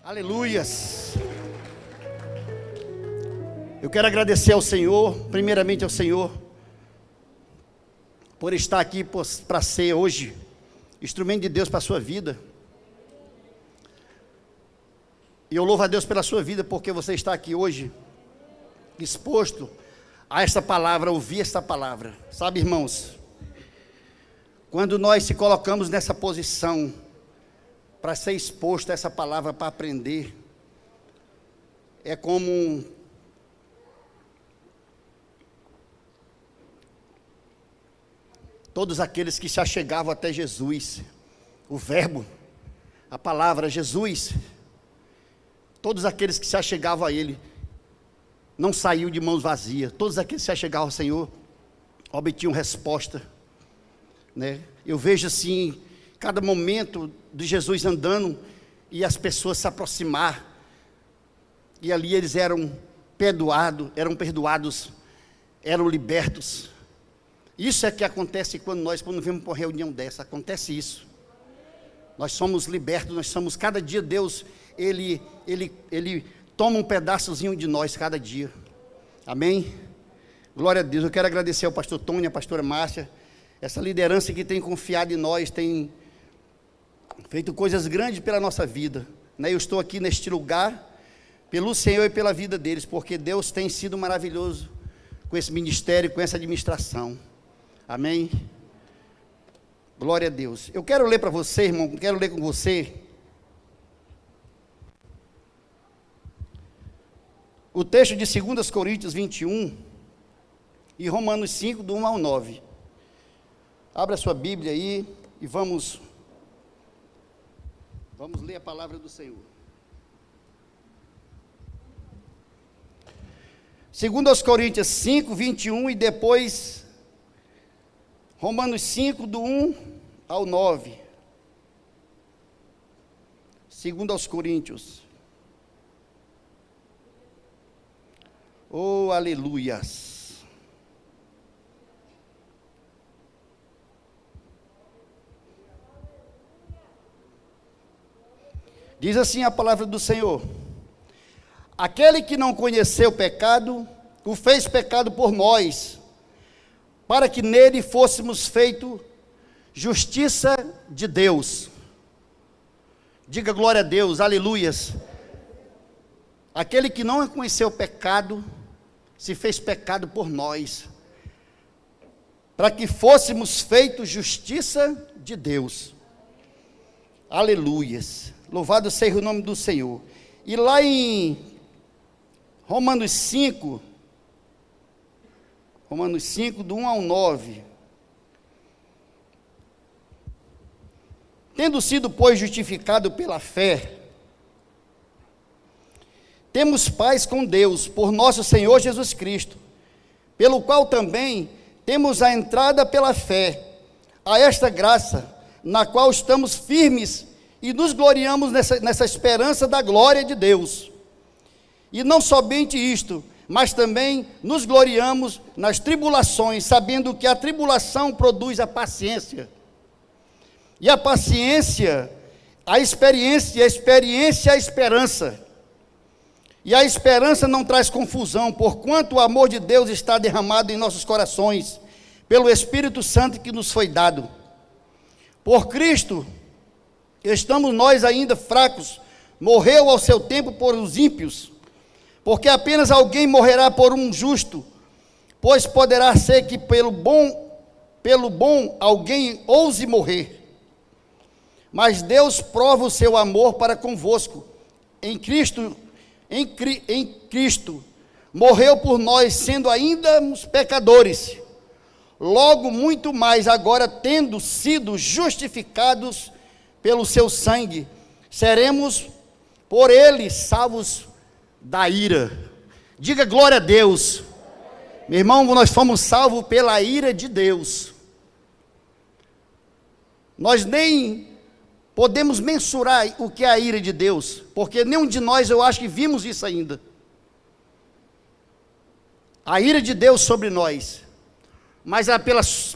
Aleluias. Eu quero agradecer ao Senhor, primeiramente ao Senhor, por estar aqui para ser hoje instrumento de Deus para a sua vida. E eu louvo a Deus pela sua vida, porque você está aqui hoje exposto a esta palavra, a ouvir esta palavra. Sabe, irmãos, quando nós se colocamos nessa posição para ser exposto a essa palavra, para aprender, é como todos aqueles que se achegavam até Jesus, o verbo, a palavra Jesus, todos aqueles que se achegavam a Ele, não saiu de mãos vazias. Todos aqueles que se achegavam ao Senhor, obtinham resposta, né? Eu vejo assim, cada momento de Jesus andando, e as pessoas se aproximar, e ali eles eram perdoados, eram libertos. Isso é que acontece quando vemos para uma reunião dessa, acontece isso. Nós somos libertos, cada dia Deus, Ele toma um pedaçozinho de nós cada dia. Amém? Glória a Deus. Eu quero agradecer ao pastor Tony, a pastora Márcia, essa liderança que tem confiado em nós, tem feito coisas grandes pela nossa vida, né? Eu estou aqui neste lugar pelo Senhor e pela vida deles, porque Deus tem sido maravilhoso com esse ministério, com essa administração. Amém? Glória a Deus. Eu quero ler para você, irmão, quero ler com você o texto de 2 Coríntios 21 e Romanos 5, do 1 ao 9. Abra a sua Bíblia aí e vamos ler a palavra do Senhor. 2 Coríntios 5, 21 e depois Romanos 5, do 1 ao 9. 2 Coríntios. Oh, aleluias. Diz assim a palavra do Senhor: aquele que não conheceu o pecado, o fez pecado por nós, para que nele fôssemos feito justiça de Deus. Diga glória a Deus, aleluias. Aquele que não conheceu o pecado, se fez pecado por nós, para que fôssemos feitos justiça de Deus. Aleluias. Louvado seja o nome do Senhor. E lá em Romanos 5, do 1 ao 9. Tendo sido, pois, justificado pela fé, temos paz com Deus, por nosso Senhor Jesus Cristo, pelo qual também temos a entrada pela fé, a esta graça, na qual estamos firmes e nos gloriamos nessa esperança da glória de Deus. E não somente isto, mas também nos gloriamos nas tribulações, sabendo que a tribulação produz a paciência. E a paciência, a experiência, e a experiência, a esperança. E a esperança não traz confusão, porquanto o amor de Deus está derramado em nossos corações, pelo Espírito Santo que nos foi dado. Por Cristo, estamos nós ainda fracos, morreu ao seu tempo por os ímpios, porque apenas alguém morrerá por um justo, pois poderá ser que pelo bom alguém ouse morrer. Mas Deus prova o seu amor para convosco, em Cristo, morreu por nós, sendo ainda pecadores, logo muito mais agora, tendo sido justificados pelo seu sangue, seremos por ele salvos da ira. Diga glória a Deus. Meu irmão, nós fomos salvos pela ira de Deus. Nós nem podemos mensurar o que é a ira de Deus, porque nenhum de nós, eu acho que vimos isso ainda. A ira de Deus sobre nós, mas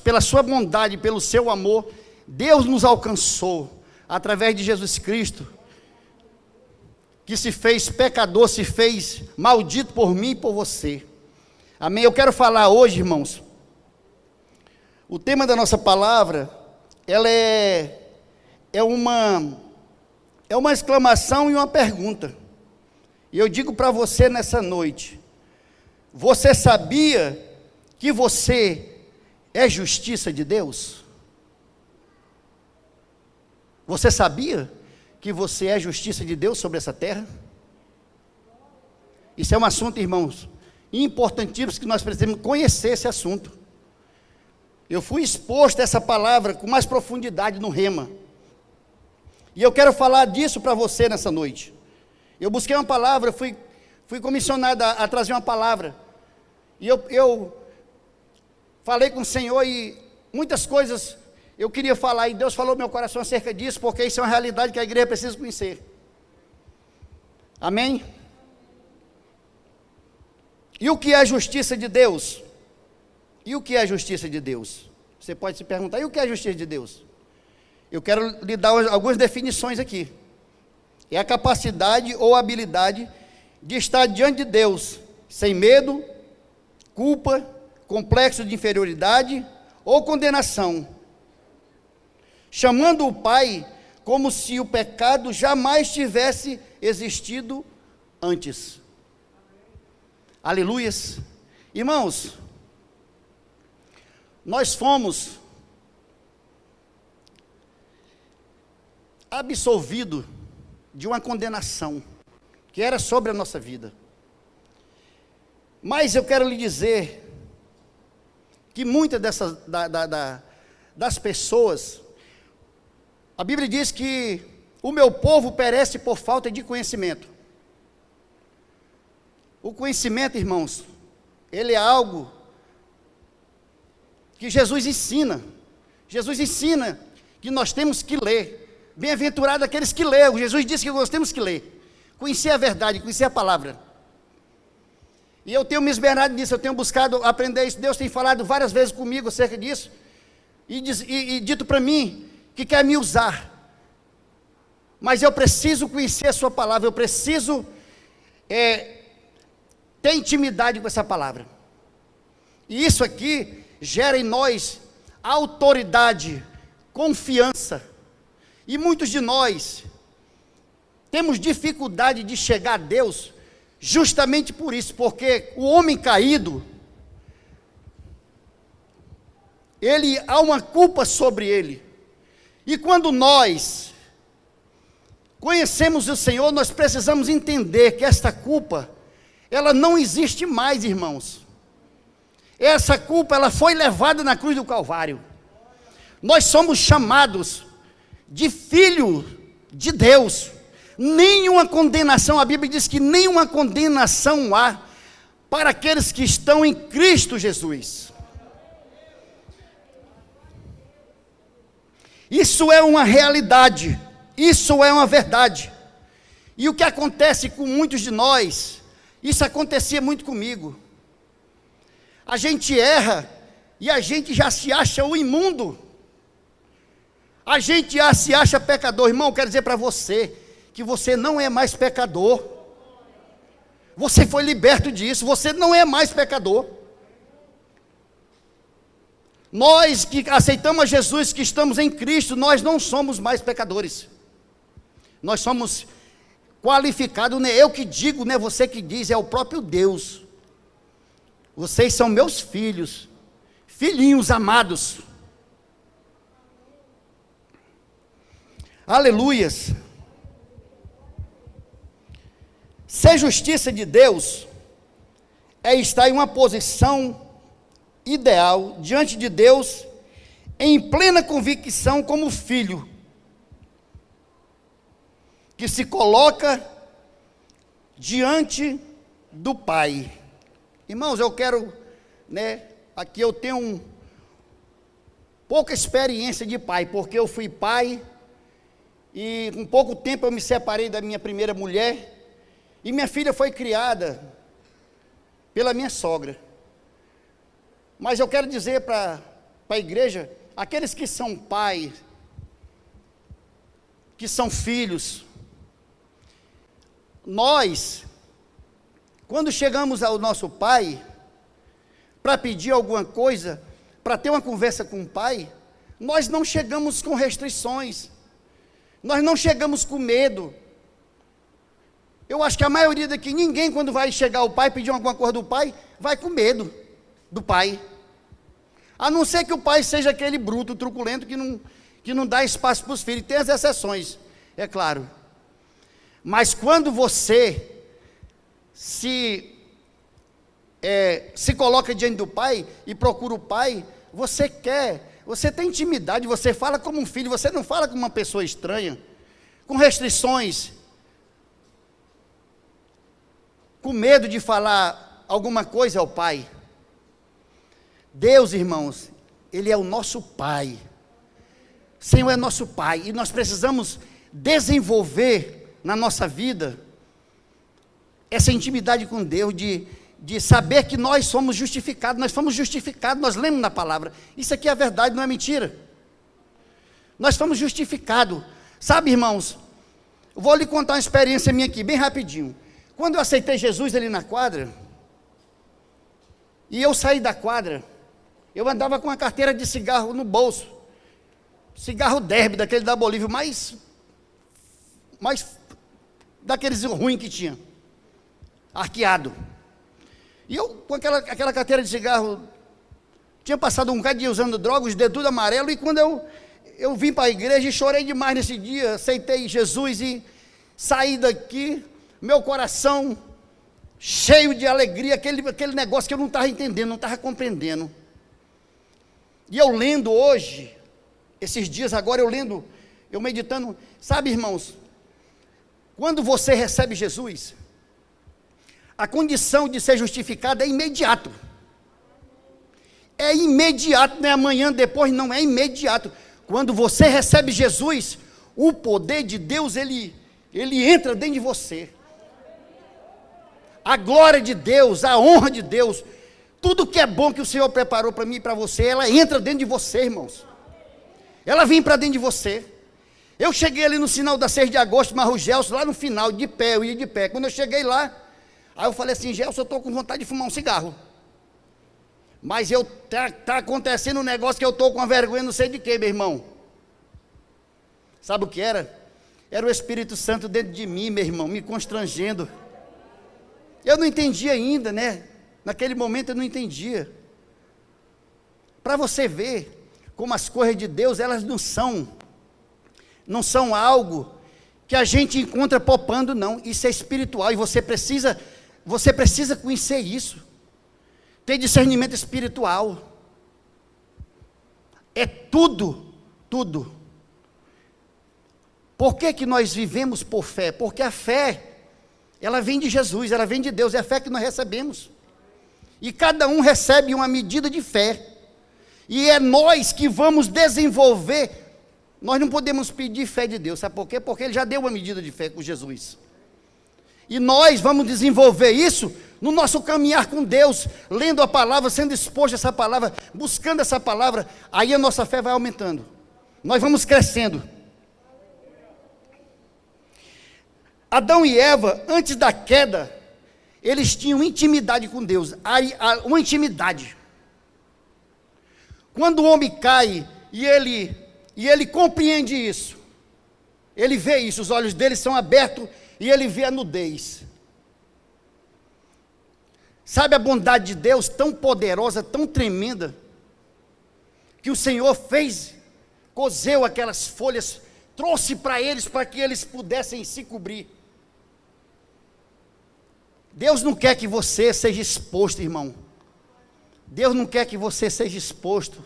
pela sua bondade, pelo seu amor, Deus nos alcançou, através de Jesus Cristo, que se fez pecador, se fez maldito por mim e por você. Amém? Eu quero falar hoje, irmãos, o tema da nossa palavra, ela é uma exclamação e uma pergunta. E eu digo para você nessa noite: você sabia que você é justiça de Deus? Você sabia que você é justiça de Deus sobre essa terra? Isso é um assunto, irmãos, importantíssimo, que nós precisamos conhecer esse assunto. Eu fui exposto a essa palavra com mais profundidade no Rema, e eu quero falar disso para você nessa noite. Eu busquei uma palavra, fui comissionado a trazer uma palavra, e eu falei com o Senhor, e muitas coisas eu queria falar, e Deus falou no meu coração acerca disso, porque isso é uma realidade que a igreja precisa conhecer. Amém? E o que é a justiça de Deus? E o que é a justiça de Deus? Você pode se perguntar: e o que é a justiça de Deus? Eu quero lhe dar algumas definições aqui. É a capacidade ou habilidade de estar diante de Deus sem medo, culpa, complexo de inferioridade ou condenação, chamando o Pai como se o pecado jamais tivesse existido antes. Aleluias. Irmãos, nós fomos absolvidos de uma condenação que era sobre a nossa vida. Mas eu quero lhe dizer que muitas das pessoas, a Bíblia diz que o meu povo perece por falta de conhecimento. O conhecimento, irmãos, ele é algo que Jesus ensina. Jesus ensina que nós temos que ler. Bem-aventurado aqueles que leem. Jesus disse que nós temos que ler, conhecer a verdade, conhecer a palavra. E eu tenho me esmerado nisso, eu tenho buscado aprender isso. Deus tem falado várias vezes comigo acerca disso, e dito para mim que quer me usar. Mas eu preciso conhecer a sua palavra, eu preciso ter intimidade com essa palavra. E isso aqui gera em nós autoridade, confiança. E muitos de nós temos dificuldade de chegar a Deus justamente por isso, porque o homem caído, há uma culpa sobre ele. E quando nós conhecemos o Senhor, nós precisamos entender que esta culpa, ela não existe mais, irmãos. Essa culpa, ela foi levada na cruz do Calvário. Nós somos chamados de filho de Deus. Nenhuma condenação, a Bíblia diz que nenhuma condenação há para aqueles que estão em Cristo Jesus. Isso é uma realidade, isso é uma verdade. E o que acontece com muitos de nós, isso acontecia muito comigo. A gente erra e a gente já se acha o imundo. A gente já se acha pecador. Irmão, eu quero dizer para você que você não é mais pecador. Você foi liberto disso, você não é mais pecador. Nós que aceitamos a Jesus, que estamos em Cristo, nós não somos mais pecadores. Nós somos qualificados, não é eu que digo, não é você que diz, é o próprio Deus. Vocês são meus filhos, filhinhos amados. Aleluias. Ser justiça de Deus é estar em uma posição ideal diante de Deus, em plena convicção como filho, que se coloca diante do Pai. Irmãos, eu quero, aqui eu tenho pouca experiência de pai, porque eu fui pai, e com pouco tempo eu me separei da minha primeira mulher, e minha filha foi criada pela minha sogra. Mas eu quero dizer para a igreja, aqueles que são pais, que são filhos, Nós, quando chegamos ao nosso pai, para pedir alguma coisa, para ter uma conversa com o pai, nós não chegamos com restrições, nós não chegamos com medo. Eu acho que a maioria daqui, ninguém quando vai chegar ao pai, pedir alguma coisa do pai, vai com medo do pai. A não ser que o pai seja aquele bruto, truculento, que não dá espaço para os filhos. Tem as exceções, é claro. Mas quando você se coloca diante do pai e procura o pai, você tem intimidade, você fala como um filho, você não fala como uma pessoa estranha, com restrições, com medo de falar alguma coisa ao pai. Deus, irmãos, Ele é o nosso Pai. O Senhor é nosso Pai, e nós precisamos desenvolver na nossa vida essa intimidade com Deus, de saber que nós somos justificados, nós lemos na palavra, isso aqui é a verdade, não é mentira, nós fomos justificados, sabe, irmãos, eu vou lhe contar uma experiência minha aqui, bem rapidinho. Quando eu aceitei Jesus ali na quadra, e eu saí da quadra, eu andava com uma carteira de cigarro no bolso, cigarro derby, daquele da Bolívia, mais daqueles ruins que tinha, arqueado. E eu, com aquela carteira de cigarro, tinha passado um bocado de dia usando droga, os dedos tudo amarelo, e quando eu vim para a igreja e chorei demais nesse dia, aceitei Jesus e saí daqui, meu coração cheio de alegria, aquele negócio que eu não estava entendendo, não estava compreendendo. E eu lendo hoje, esses dias agora eu meditando, sabe, irmãos, quando você recebe Jesus, a condição de ser justificado é imediato. É imediato, não é amanhã, depois, não, é imediato. Quando você recebe Jesus, o poder de Deus, ele entra dentro de você. A glória de Deus, a honra de Deus, tudo que é bom que o Senhor preparou para mim e para você, ela entra dentro de você, irmãos. Ela vem para dentro de você. Eu cheguei ali no sinal da 6 de agosto, Marro Gelson, lá no final, de pé, eu ia de pé. Quando eu cheguei lá, aí eu falei assim, Gelson, eu estou com vontade de fumar um cigarro. Mas tá acontecendo um negócio que eu estou com uma vergonha, não sei de quê, meu irmão. Sabe o que era? Era o Espírito Santo dentro de mim, meu irmão, me constrangendo. Eu não entendia ainda, né? Naquele momento eu não entendia. Para você ver como as coisas de Deus, elas não são algo que a gente encontra popando, não. Isso é espiritual e você precisa conhecer isso. Ter discernimento espiritual. É tudo. Por que nós vivemos por fé? Porque a fé, ela vem de Jesus, ela vem de Deus, é a fé que nós recebemos. E cada um recebe uma medida de fé. E é nós que vamos desenvolver. Nós não podemos pedir fé de Deus, sabe por quê? Porque Ele já deu uma medida de fé com Jesus. E nós vamos desenvolver isso no nosso caminhar com Deus, lendo a palavra, sendo exposto a essa palavra, buscando essa palavra, aí a nossa fé vai aumentando. Nós vamos crescendo. Adão e Eva, antes da queda, eles tinham intimidade com Deus, uma intimidade. Quando o homem cai e ele compreende isso, ele vê isso, os olhos dele são abertos e ele vê a nudez. Sabe a bondade de Deus tão poderosa, tão tremenda, que o Senhor fez, cozeu aquelas folhas, trouxe para eles, para que eles pudessem se cobrir. Deus não quer que você seja exposto, irmão. Deus não quer que você seja exposto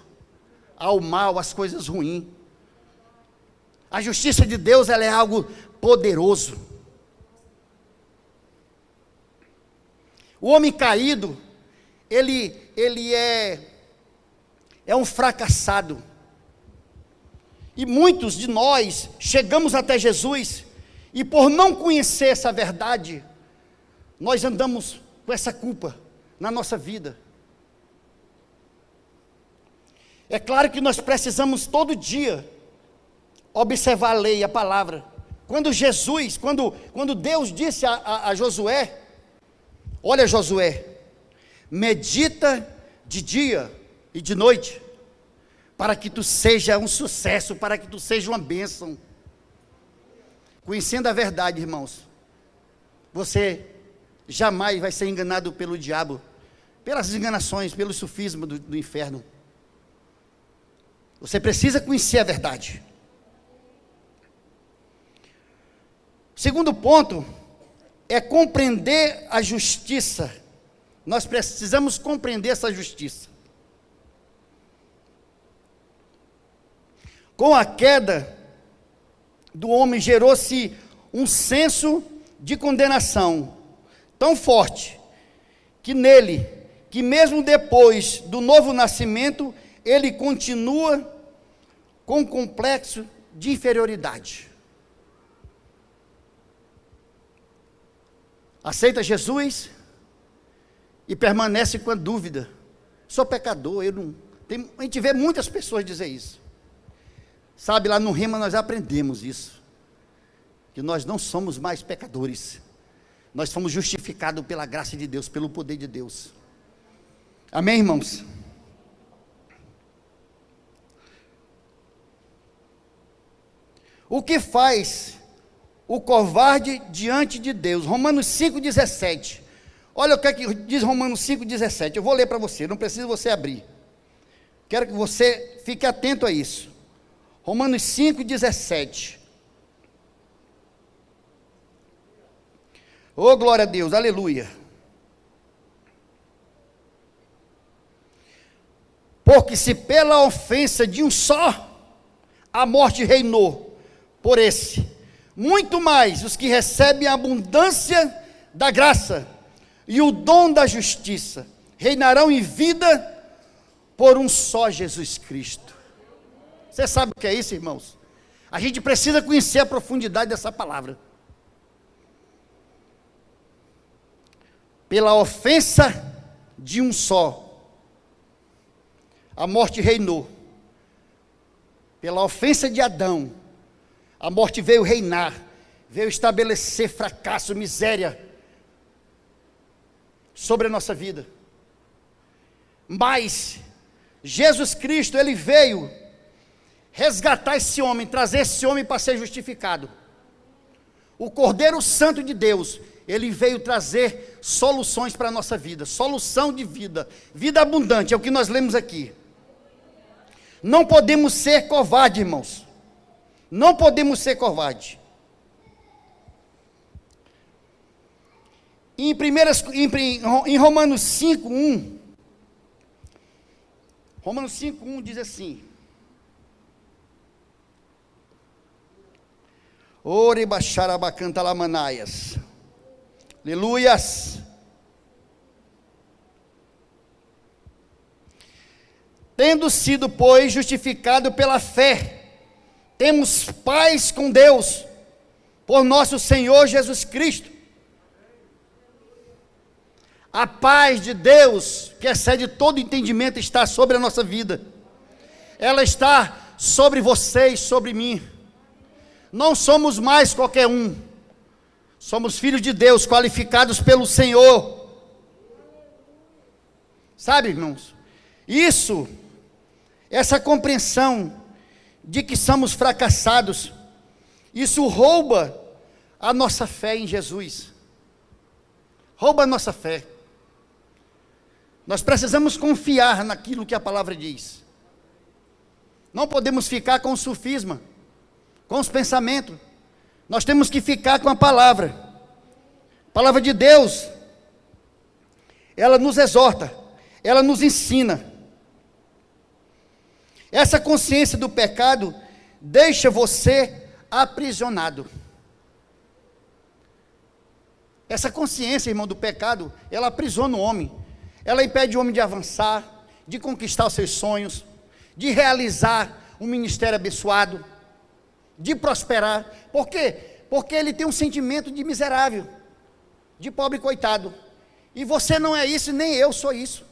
ao mal, às coisas ruins. A justiça de Deus, ela é algo poderoso. O homem caído, ele é um fracassado. E muitos de nós chegamos até Jesus, e por não conhecer essa verdade, nós andamos com essa culpa na nossa vida. É claro que nós precisamos todo dia observar a lei, a palavra, quando Deus disse a Josué: olha, Josué, medita de dia e de noite, para que tu seja um sucesso, para que tu seja uma bênção. Conhecendo a verdade, irmãos, você jamais vai ser enganado pelo diabo, pelas enganações, pelo sofisma do inferno. Você precisa conhecer a verdade. Segundo ponto é compreender a justiça. Nós precisamos compreender essa justiça. Com a queda do homem, gerou-se um senso de condenação tão forte, que nele, que mesmo depois do novo nascimento, ele continua com um complexo de inferioridade. Aceita Jesus e permanece com a dúvida: sou pecador, a gente vê muitas pessoas dizer isso. Sabe, lá no Rema nós aprendemos isso, que nós não somos mais pecadores, nós fomos justificados pela graça de Deus, pelo poder de Deus. Amém, irmãos? O que faz o covarde diante de Deus? Romanos 5,17. Olha o que é que diz Romanos 5,17. Eu vou ler para você, não precisa você abrir. Quero que você fique atento a isso. Romanos 5,17. Oh, glória a Deus, aleluia. Porque se pela ofensa de um só a morte reinou por esse, muito mais os que recebem a abundância da graça e o dom da justiça reinarão em vida por um só Jesus Cristo. Você sabe o que é isso, irmãos? A gente precisa conhecer a profundidade dessa palavra. Pela ofensa de um só, a morte reinou. Pela ofensa de Adão, a morte veio reinar, veio estabelecer fracasso, miséria sobre a nossa vida. Mas Jesus Cristo, ele veio resgatar esse homem, trazer esse homem para ser justificado. O Cordeiro Santo de Deus, ele veio trazer soluções para a nossa vida, solução de vida, vida abundante, é o que nós lemos aqui. Não podemos ser covardes, irmãos. Não podemos ser covardes. Em Romanos 5,1, Romanos 5,1 diz assim: Ore bacharabacanta lamanaias. Aleluias. Tendo sido, pois, justificado pela fé, temos paz com Deus, por nosso Senhor Jesus Cristo. A paz de Deus, que excede todo entendimento, está sobre a nossa vida. Ela está sobre você e sobre mim. Não somos mais qualquer um. Somos filhos de Deus, qualificados pelo Senhor. Sabe, irmãos? Essa compreensão de que somos fracassados, isso rouba a nossa fé em Jesus. Rouba a nossa fé. Nós precisamos confiar naquilo que a palavra diz. Não podemos ficar com o sofisma, com os pensamentos. Nós temos que ficar com a palavra. A palavra de Deus, ela nos exorta, ela nos ensina. Essa consciência do pecado deixa você aprisionado. Essa consciência, irmão, do pecado, ela aprisiona o homem. Ela impede o homem de avançar, de conquistar os seus sonhos, de realizar um ministério abençoado, de prosperar. Por quê? Porque ele tem um sentimento de miserável, de pobre coitado. E você não é isso, nem eu sou isso.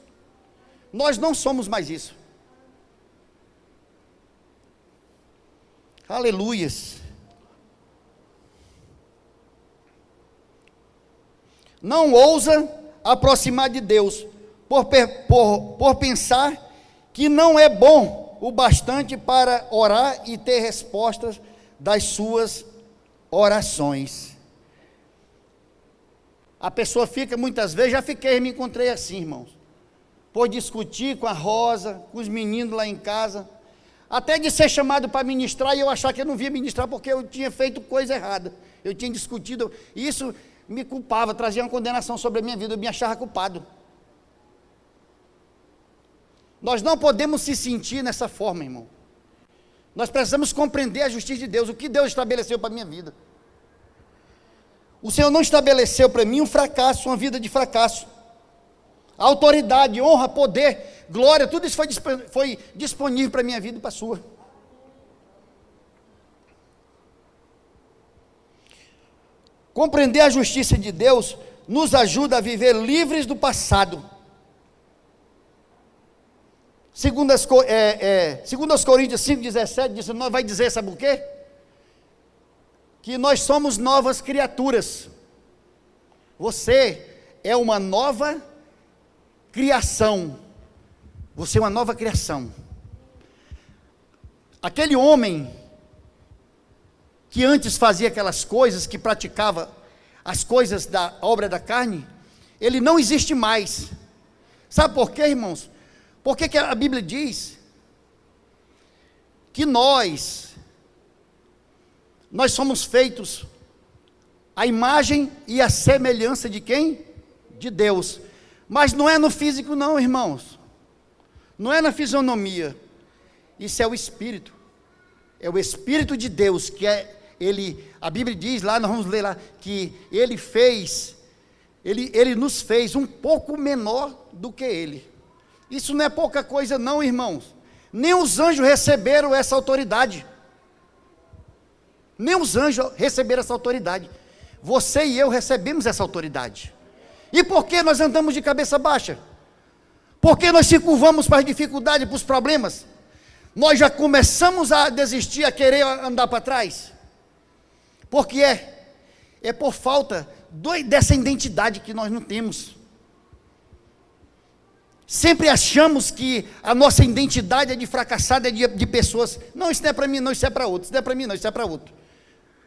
Nós não somos mais isso. Aleluias. não ousa aproximar de Deus, por pensar que não é bom o bastante para orar e ter respostas das suas orações. A pessoa fica muitas vezes, me encontrei assim, irmãos, por discutir com a Rosa, com os meninos lá em casa, até de ser chamado para ministrar e eu achar que eu não via ministrar porque eu tinha feito coisa errada, eu tinha discutido, e isso me culpava, trazia uma condenação sobre a minha vida, eu me achava culpado. Nós não podemos se sentir nessa forma, irmão. Nós precisamos compreender a justiça de Deus, o que Deus estabeleceu para a minha vida. O Senhor não estabeleceu para mim um fracasso, uma vida de fracasso. Autoridade, honra, poder, glória, tudo isso foi disponível para a minha vida e para a sua. Compreender a justiça de Deus nos ajuda a viver livres do passado. Segundo aos Coríntios 5:17, vai dizer, sabe o quê? Que nós somos novas criaturas. Você é uma nova criação. Você é uma nova criação. Aquele homem que antes fazia aquelas coisas, que praticava as coisas da obra da carne, ele não existe mais. Sabe por quê, irmãos? Porque que a Bíblia diz que nós somos feitos à imagem e à semelhança de quem? De Deus. Mas não é no físico não, irmãos. Não é na fisionomia. Isso é o Espírito. É o Espírito de Deus, que é a Bíblia diz lá, nós vamos ler lá, que Ele nos fez um pouco menor do que Ele. Isso não é pouca coisa não, irmãos. Nem os anjos receberam essa autoridade. Nem os anjos receberam essa autoridade. Você e eu recebemos essa autoridade. E por que nós andamos de cabeça baixa? Por que nós se curvamos para as dificuldades, para os problemas? Nós já começamos a desistir, a querer andar para trás. Porque é por falta dessa identidade que nós não temos. Sempre achamos que a nossa identidade é de fracassado, é de pessoas. Não, isso não é para mim, não, isso é para outro. Isso não é para mim, não, isso é para outro.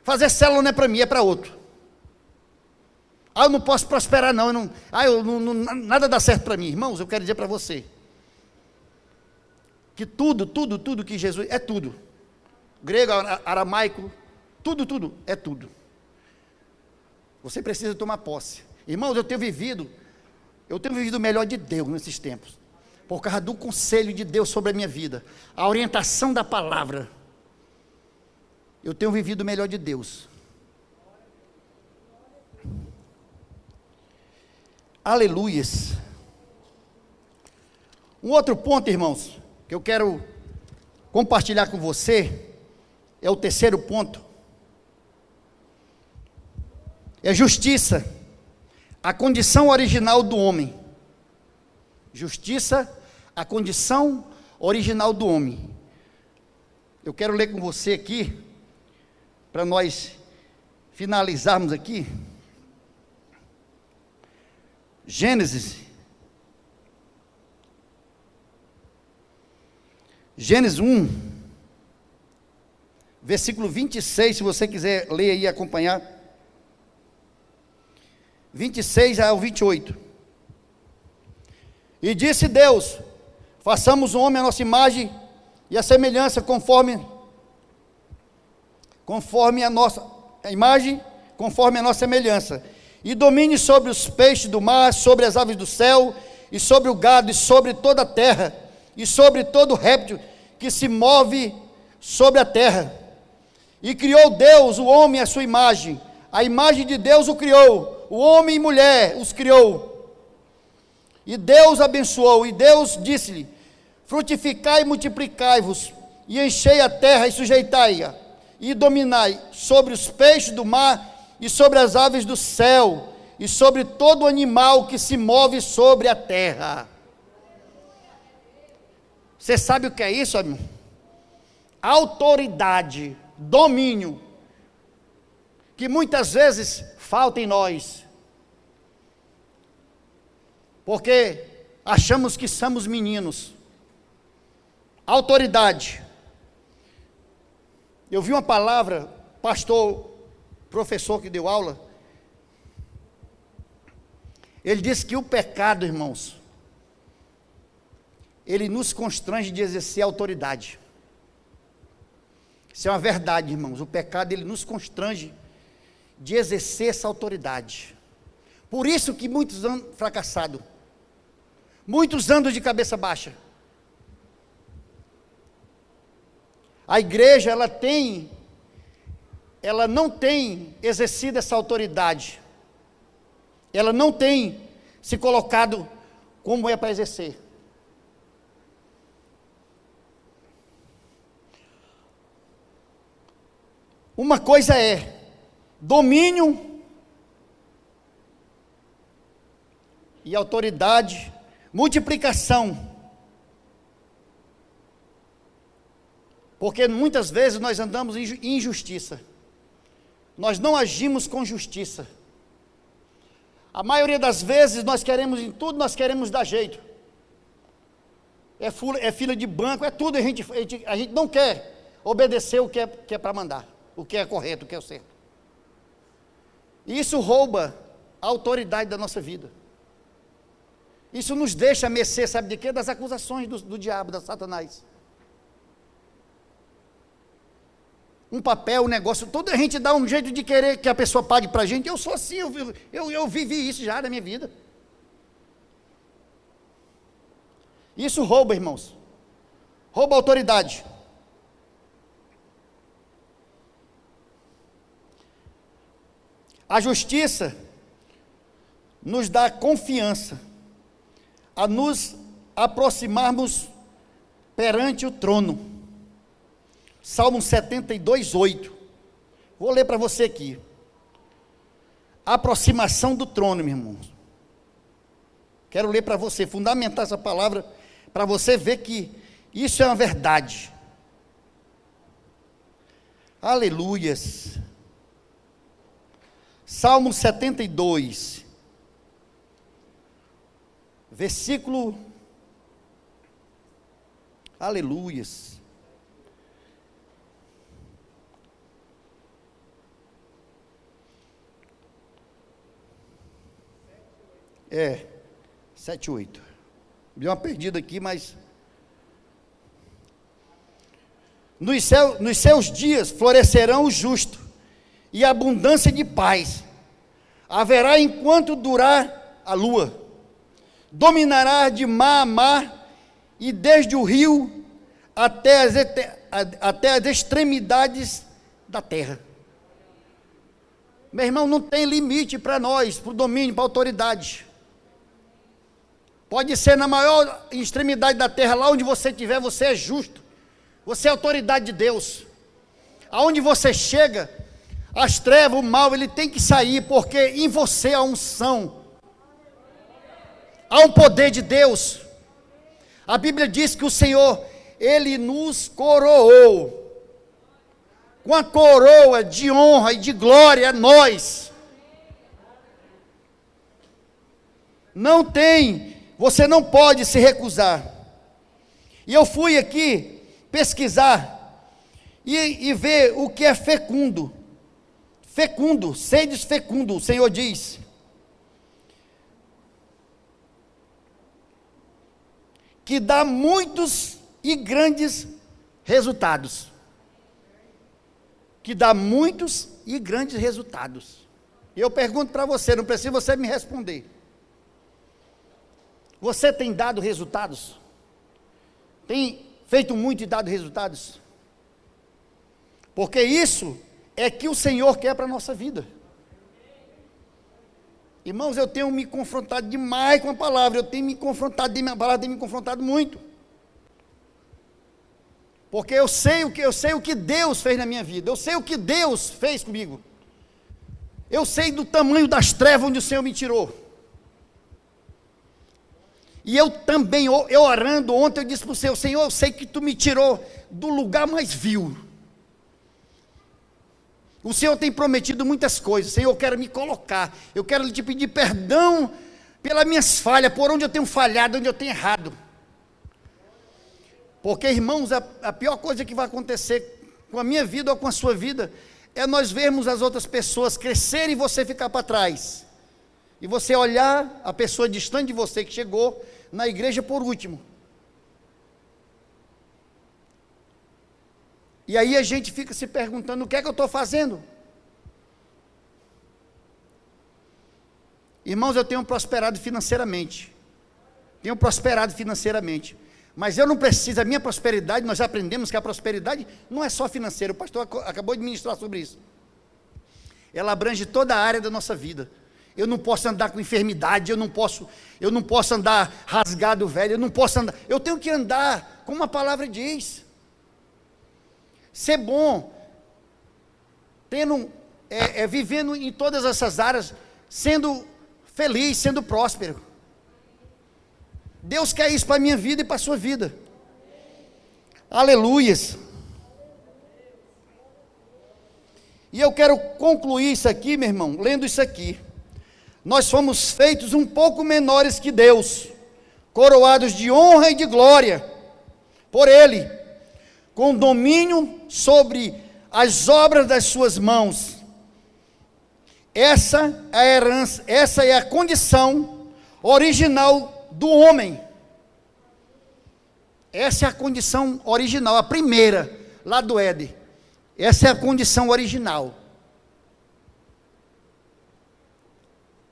Fazer célula não é para mim, é para outro. Eu não posso prosperar não, nada dá certo para mim. Irmãos, eu quero dizer para você, que tudo que Jesus, é tudo. Grego, aramaico, tudo, é tudo. Você precisa tomar posse. Irmãos, eu tenho vivido o melhor de Deus nesses tempos, por causa do conselho de Deus sobre a minha vida, a orientação da palavra. Eu tenho vivido o melhor de Deus. Aleluias. Um outro ponto, irmãos, que eu quero compartilhar com você, é o terceiro ponto. É justiça, a condição original do homem. Justiça, a condição original do homem. Eu quero ler com você aqui, para nós finalizarmos aqui. Gênesis 1, versículo 26, se você quiser ler aí e acompanhar. 26 ao 28. E disse Deus: façamos o homem à nossa imagem e a semelhança, conforme a nossa imagem, conforme a nossa semelhança, e domine sobre os peixes do mar, sobre as aves do céu, e sobre o gado, e sobre toda a terra, e sobre todo réptil que se move sobre a terra. E criou Deus o homem à sua imagem, a imagem de Deus o criou, o homem e mulher os criou. E Deus abençoou, e Deus disse-lhe: frutificai e multiplicai-vos, e enchei a terra e sujeitai-a, e dominai sobre os peixes do mar, e sobre as aves do céu, e sobre todo animal que se move sobre a terra. Você sabe o que é isso, amigo? Autoridade, domínio, que muitas vezes falta em nós. porque achamos que somos meninos. Autoridade. Eu vi uma palavra, pastor, professor que deu aula, ele disse que o pecado, irmãos, ele nos constrange de exercer autoridade. Isso é uma verdade, irmãos. O pecado, ele nos constrange de exercer essa autoridade. Por isso que muitos andam fracassados, muitos andam de cabeça baixa. A igreja, ela não tem exercido essa autoridade, ela não tem se colocado como é para exercer. Uma coisa é domínio e autoridade, multiplicação. Porque muitas vezes nós andamos em injustiça, nós não agimos com justiça. A maioria das vezes nós queremos em tudo, nós queremos dar jeito. É fila de banco, é tudo, a gente não quer obedecer o que é para mandar, o que é correto, o que é o certo. Isso rouba a autoridade da nossa vida. Isso nos deixa a mercê, sabe de quê? Das acusações do diabo, da Satanás. Um papel, um negócio, toda a gente dá um jeito de querer que a pessoa pague para a gente. Eu sou assim, eu vivi isso já na minha vida. Isso rouba, irmãos. Rouba a autoridade. A justiça nos dá confiança a nos aproximarmos perante o trono. Salmo 72, 8. Vou ler para você aqui. A aproximação do trono, meu irmão. Quero ler para você, fundamentar essa palavra, para você ver que isso é uma verdade. Aleluias. Salmo 72, versículo, aleluias. 7, 8. Deu uma perdida aqui, mas... Nos seus dias florescerão o justo, e abundância de paz. Haverá enquanto durar a lua. Dominará de mar a mar, e desde o rio até as extremidades da terra. Meu irmão, não tem limite para nós, para o domínio, para a autoridade. Pode ser na maior extremidade da terra, lá onde você estiver, você é justo. Você é autoridade de Deus. Aonde você chega, as trevas, o mal, ele tem que sair, porque em você há unção. Há um poder de Deus. A Bíblia diz que o Senhor, Ele nos coroou com a coroa de honra e de glória a nós. Não tem, você não pode se recusar. E eu fui aqui pesquisar e ver o que é fecundo. Fecundo, sedes fecundo, o Senhor diz. Que dá muitos e grandes resultados. Que dá muitos e grandes resultados. E eu pergunto para você, não precisa você me responder. Você tem dado resultados? Tem feito muito e dado resultados? Porque isso é que o Senhor quer para a nossa vida. Irmãos, eu tenho me confrontado demais com a palavra, a palavra tem me confrontado muito. Porque eu sei o que Deus fez na minha vida, eu sei o que Deus fez comigo. Eu sei do tamanho das trevas onde o Senhor me tirou. E eu também, eu orando ontem, eu disse para o Senhor, Senhor, eu sei que Tu me tirou do lugar mais vil. O Senhor tem prometido muitas coisas. Senhor, eu quero me colocar, eu quero te pedir perdão pelas minhas falhas, por onde eu tenho falhado, onde eu tenho errado. Porque, irmãos, a pior coisa que vai acontecer com a minha vida ou com a sua vida é nós vermos as outras pessoas crescerem e você ficar para trás. E você olhar a pessoa distante de você que chegou na igreja por último. E aí a gente fica se perguntando: o que é que eu estou fazendo? Irmãos, eu tenho prosperado financeiramente. Mas eu não preciso, a minha prosperidade, nós já aprendemos que a prosperidade não é só financeira. O pastor acabou de ministrar sobre isso. Ela abrange toda a área da nossa vida. Eu não posso andar com enfermidade, eu não posso andar rasgado velho, eu tenho que andar como a palavra diz. Ser bom, vivendo em todas essas áreas, sendo feliz, sendo próspero. Deus quer isso para a minha vida e para a sua vida. Aleluias. E eu quero concluir isso aqui, meu irmão, lendo isso aqui. Nós fomos feitos um pouco menores que Deus, coroados de honra e de glória por Ele, com domínio sobre as obras das suas mãos. Essa é a herança, essa é a condição original do homem. Essa é a condição original, a primeira, lá do Éden. Essa é a condição original.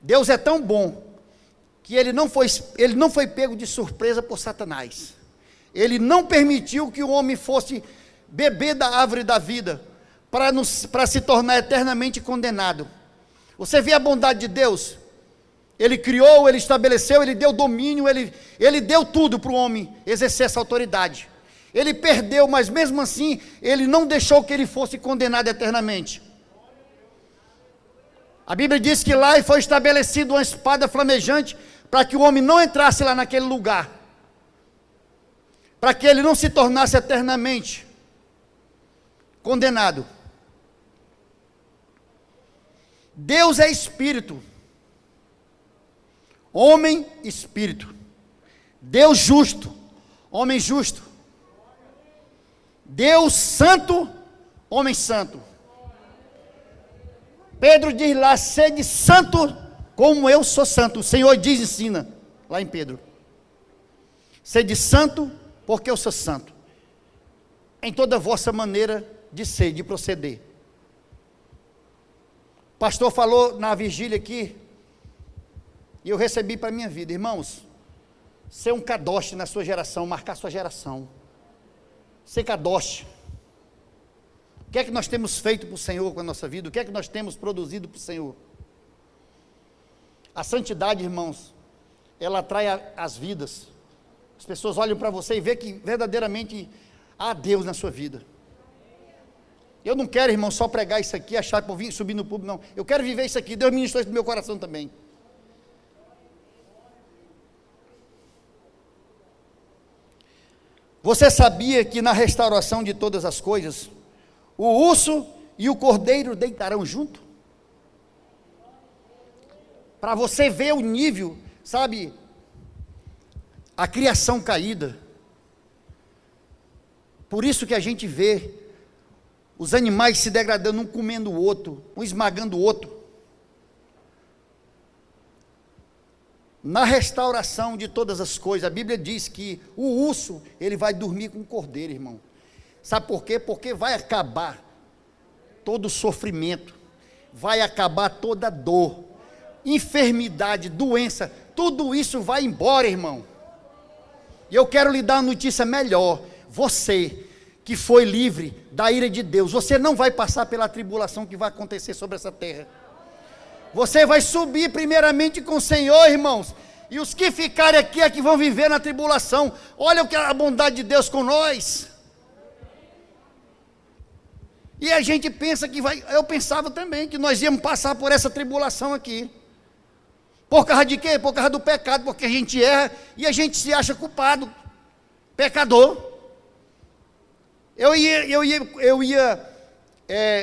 Deus é tão bom que ele não foi pego de surpresa por Satanás. Ele não permitiu que o homem fosse beber da árvore da vida para se tornar eternamente condenado. Você vê a bondade de Deus? Ele criou, ele estabeleceu, ele deu domínio, ele deu tudo para o homem exercer essa autoridade. Ele perdeu, mas mesmo assim, ele não deixou que ele fosse condenado eternamente. A Bíblia diz que lá foi estabelecida uma espada flamejante para que o homem não entrasse lá naquele lugar, para que ele não se tornasse eternamente condenado. Deus é espírito, homem espírito. Deus justo, homem justo. Deus santo, homem santo. Pedro diz lá: sede santo como eu sou santo. O Senhor diz, ensina lá em Pedro: sede santo porque eu sou santo, em toda a vossa maneira de ser, de proceder. O pastor falou na vigília aqui, e eu recebi para a minha vida: irmãos, ser um kadosh na sua geração, marcar sua geração, ser kadosh. O que é que nós temos feito para o Senhor com a nossa vida? O que é que nós temos produzido para o Senhor? A santidade, irmãos, ela atrai as vidas. As pessoas olham para você e vê que verdadeiramente há Deus na sua vida. Eu não quero, irmão, só pregar isso aqui, achar que vou vir subir no público, não. Eu quero viver isso aqui. Deus ministrou isso no meu coração também. Você sabia que na restauração de todas as coisas, o urso e o cordeiro deitarão junto? Para você ver o nível, sabe, a criação caída. Por isso que a gente vê os animais se degradando, um comendo o outro, um esmagando o outro. Na restauração de todas as coisas, a Bíblia diz que o urso, ele vai dormir com o cordeiro, irmão. Sabe por quê? Porque vai acabar todo o sofrimento, vai acabar toda a dor, enfermidade, doença, tudo isso vai embora, irmão. E eu quero lhe dar uma notícia melhor: você que foi livre da ira de Deus, você não vai passar pela tribulação que vai acontecer sobre essa terra. Você vai subir primeiramente com o Senhor, irmãos, e os que ficarem aqui é que vão viver na tribulação. Olha o que a bondade de Deus com nós. E a gente pensa que eu pensava também que nós íamos passar por essa tribulação aqui. Por causa de quê? Por causa do pecado, porque a gente erra e a gente se acha culpado, pecador. Eu ia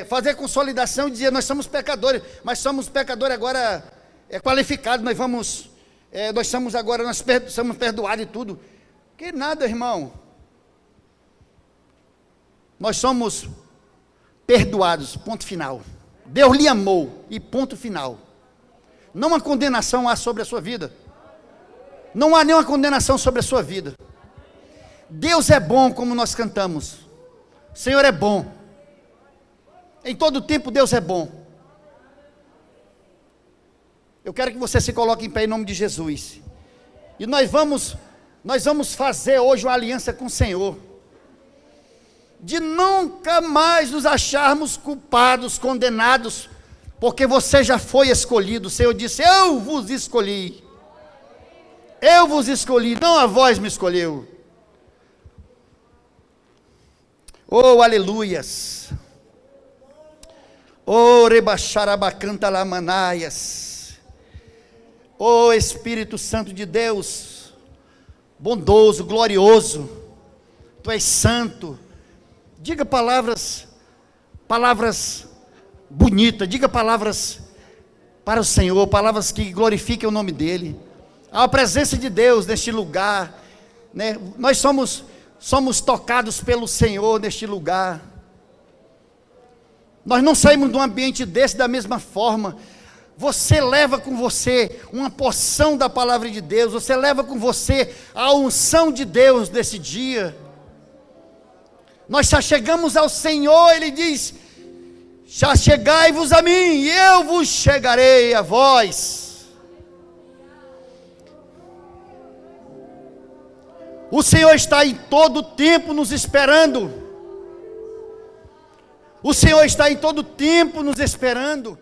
fazer consolidação e dizer: nós somos pecadores, mas somos pecadores agora qualificados, nós vamos nós somos somos perdoados e tudo. Que nada, irmão. Nós somos perdoados, ponto final. Deus lhe amou e ponto final. Não há condenação sobre a sua vida. Não há nenhuma condenação sobre a sua vida. Deus é bom, como nós cantamos. O Senhor é bom. Em todo tempo Deus é bom. Eu quero que você se coloque em pé em nome de Jesus. E nós vamos fazer hoje uma aliança com o Senhor. De nunca mais nos acharmos culpados, condenados, porque você já foi escolhido. O Senhor disse: eu vos escolhi. Eu vos escolhi, não a vós me escolheu. Oh, aleluias. Oh, rebaxarabacanta lamanaias. Oh, Espírito Santo de Deus, bondoso, glorioso, Tu és santo. Diga palavras bonitas, diga palavras para o Senhor, palavras que glorifiquem o nome dEle. Há a presença de Deus neste lugar, né? Nós somos tocados pelo Senhor neste lugar. Nós não saímos de um ambiente desse da mesma forma. Você leva com você uma porção da palavra de Deus, você leva com você a unção de Deus nesse dia. Nós já chegamos ao Senhor, Ele diz: já chegai-vos a mim, e eu vos chegarei a vós. O Senhor está em todo tempo nos esperando. O Senhor está em todo tempo nos esperando.